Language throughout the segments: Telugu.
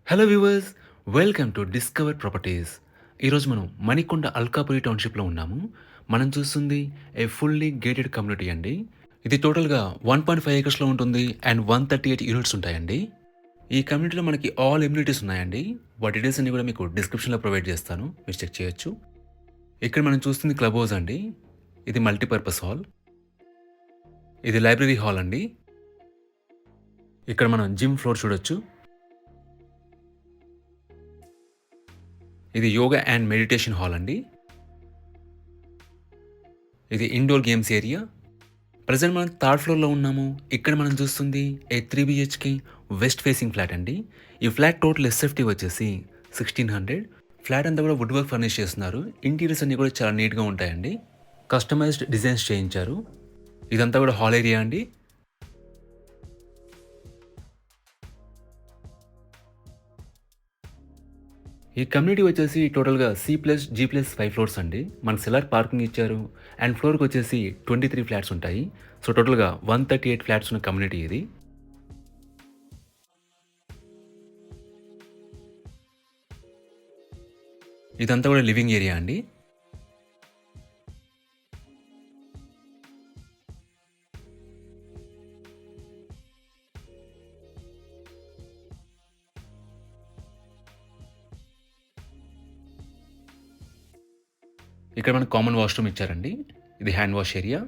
Hello viewers, welcome to discover properties. ఈరోజు మనం మణికొండ అల్కాపురి టౌన్‌షిప్‌లో ఉన్నాము. మనం చూస్తుంది ఏ ఫుల్లీ గేటెడ్ కమ్యూనిటీ అండి. ఇది టోటల్‌గా 1.5 ఏకర్స్‌లో ఉంటుంది అండ్ 138 యూనిట్స్ ఉంటాయండి. ఈ కమ్యూనిటీలో మనకి ఆల్ ఎమ్యూనిటీస్ ఉన్నాయండి. వాటి డీటెయిల్స్ అన్నీ కూడా మీకు డిస్క్రిప్షన్‌లో ప్రొవైడ్ చేస్తాను. మీరు చెక్ చేయొచ్చు. ఇక్కడ మనం చూస్తుంది క్లబ్ హౌస్ అండి. ఇది మల్టీపర్పస్ హాల్. ఇది లైబ్రరీ హాల్ అండి. ఇక్కడ మనం జిమ్ ఫ్లోర్ చూడొచ్చు. ఇది యోగా అండ్ మెడిటేషన్ హాల్ అండి. ఇది ఇండోర్ గేమ్స్ ఏరియా. ప్రెజెంట్ మనం థర్డ్ ఫ్లోర్‌లో ఉన్నాము. ఇక్కడ మనం చూస్తుంది ఏ 3 బీహెచ్‌కే వెస్ట్ ఫేసింగ్ ఫ్లాట్ అండి. ఈ ఫ్లాట్ టోటల్ ఎస్ఎఫ్‌టీ వచ్చేసి 1600. ఫ్లాట్ అంతా కూడా వుడ్ వర్క్ ఫర్నిష్ చేస్తున్నారు. ఇంటీరియర్స్ అన్నీ కూడా చాలా నీట్‌గా ఉంటాయండి. కస్టమైజ్డ్ డిజైన్స్ చేయించారు. ఇదంతా కూడా హాల్ ఏరియా అండి. ఈ కమ్యూనిటీ వచ్చేసి టోటల్‌గా సి+జి+5 ఫ్లోర్స్ అండి. మనకు సెల్లార్ పార్కింగ్ ఇచ్చారు. అండ్ ఫ్లోర్‌కొచ్చేసి 23 ఫ్లాట్స్ ఉంటాయి. సో టోటల్‌గా 138 ఫ్లాట్స్ ఉన్న కమ్యూనిటీ ఇది. ఇదంతా కూడా లివింగ్ ఏరియా అండి. ఇక్కడ మనకు కామన్ వాష్‌రూమ్ ఇచ్చారండి. ఇది హ్యాండ్ వాష్ ఏరియా.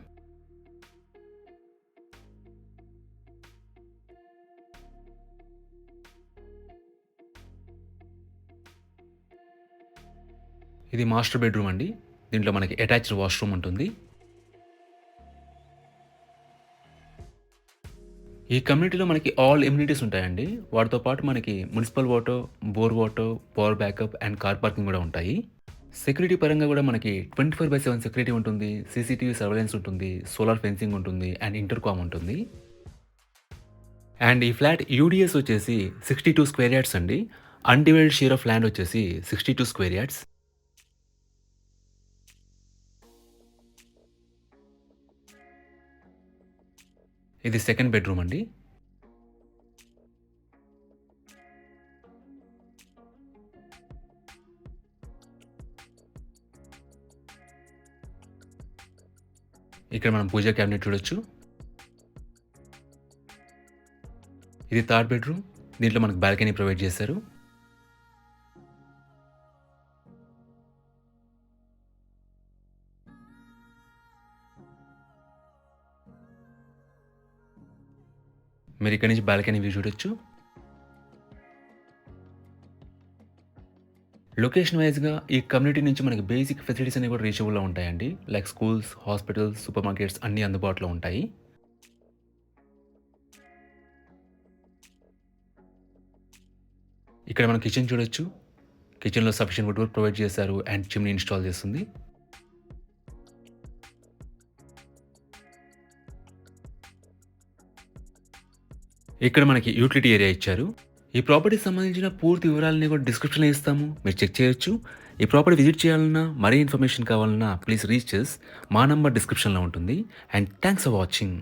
ఇది మాస్టర్ బెడ్‌రూమ్ అండి. దీంట్లో మనకి అటాచ్డ్ వాష్‌రూమ్ ఉంటుంది. ఈ కమ్యూనిటీలో మనకి ఆల్ ఎమ్యూనిటీస్ ఉంటాయండి. వాటితో పాటు మనకి municipal water, bore water, power backup and car parking కూడా ఉంటాయి. సెక్యూరిటీ పరంగా కూడా మనకి 24/7 సెక్యూరిటీ ఉంటుంది. సీసీటీవీ సర్వేలెన్స్ ఉంటుంది. సోలార్ ఫెన్సింగ్ ఉంటుంది. అండ్ ఇంటర్కామ్ ఉంటుంది. అండ్ ఈ ఫ్లాట్ యూడీఎస్ వచ్చేసి 62 స్క్వేర్ యార్డ్స్ అండి. అన్‌డివైడెడ్ షేర్ ఆఫ్ ల్యాండ్ వచ్చేసి 62 స్క్వేర్ యార్డ్స్. ఇది సెకండ్ బెడ్‌రూమ్ అండి. ఇక్కడ మనం పూజా క్యాబినెట్ చూడొచ్చు. ఇది థర్డ్ బెడ్‌రూమ్. దీంట్లో మనకు బాల్కనీ ప్రొవైడ్ చేశారు. మీరు ఇక్కడ నుంచి బాల్కనీ వ్యూ చూడొచ్చు. లొకేషన్ వైస్‌గా ఈ కమ్యూనిటీ నుంచి మనకి బేసిక్ ఫెసిలిటీస్ అన్నీ కూడా రీచబుల్‌లో ఉంటాయండి. Like schools, hospitals, super markets అన్నీ అందుబాటులో ఉంటాయి. ఇక్కడ మనం కిచెన్ చూడొచ్చు. కిచెన్‌లో సఫిషియెంట్ వుడ్ వర్క్ ప్రొవైడ్ చేశారు అండ్ చిమ్నీ ఇన్‌స్టాల్ చేస్తుంది. ఇక్కడ మనకి యూటిలిటీ ఏరియా ఇచ్చారు. ఈ ప్రాపర్టీకి సంబంధించిన పూర్తి వివరాలన్నీ కూడా డిస్క్రిప్షన్‌లో ఇస్తాము. మీరు చెక్ చేయొచ్చు. ఈ ప్రాపర్టీ విజిట్ చేయాలన్నా, మరీ ఇన్ఫర్మేషన్ కావాలన్నా ప్లీజ్ రీచ్ అస్. మా నంబర్ డిస్క్రిప్షన్‌లో ఉంటుంది. And thanks for watching.